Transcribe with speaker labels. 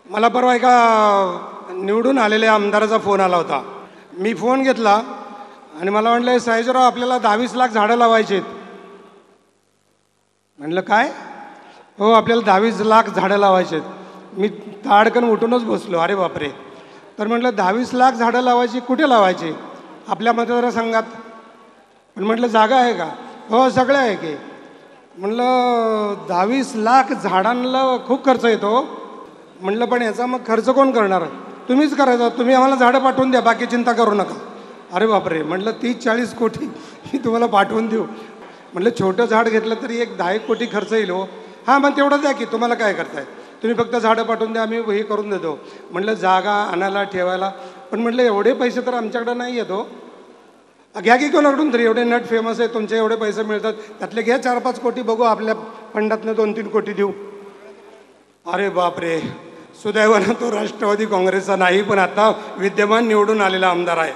Speaker 1: मला परवा एका निवडून आलेल्या आमदाराचा फोन आला होता. मी फोन घेतला आणि मला म्हटलं, सयाजीराव आपल्याला 22 लाख झाडं लावायची आहेत. म्हटलं काय? हो, आपल्याला 22 लाख झाडं लावायची आहेत. मी ताडकन उठूनच बसलो, अरे बापरे. तर म्हटलं 22 लाख झाडं लावायची, कुठे लावायची? आपल्या मतदारसंघात. पण म्हटलं जागा आहे का? हो, सगळं आहे की. म्हटलं 22 लाख झाडांना खूप खर्च येतो. म्हटलं पण याचा मग खर्च कोण करणार? तुम्हीच करायचा. तुम्ही आम्हाला झाडं पाठवून द्या, बाकी चिंता करू नका. अरे बापरे. म्हटलं 30-40 कोटी मी तुम्हाला पाठवून देऊ? म्हटलं छोटं झाड घेतलं तरी एक 10 कोटी खर्च येईल हो. हां, मग तेवढं द्या की, तुम्हाला काय करताय? तुम्ही फक्त झाडं पाठवून द्या, आम्ही हे करून देतो. म्हटलं जागा आणायला ठेवायला. पण म्हटलं एवढे पैसे तर आमच्याकडं नाही येतो. घ्या की कोणाकडून तरी, एवढे नट फेमस आहे, तुमचे एवढे पैसे मिळतात, त्यातले घ्या 4-5 कोटी, बघू आपल्या फंडातनं 2-3 कोटी देऊ. अरे बापरे. सुदैवानं तो राष्ट्रवादी काँग्रेसचा नाही, पण आता विद्यमान निवडून आलेला आमदार आहे.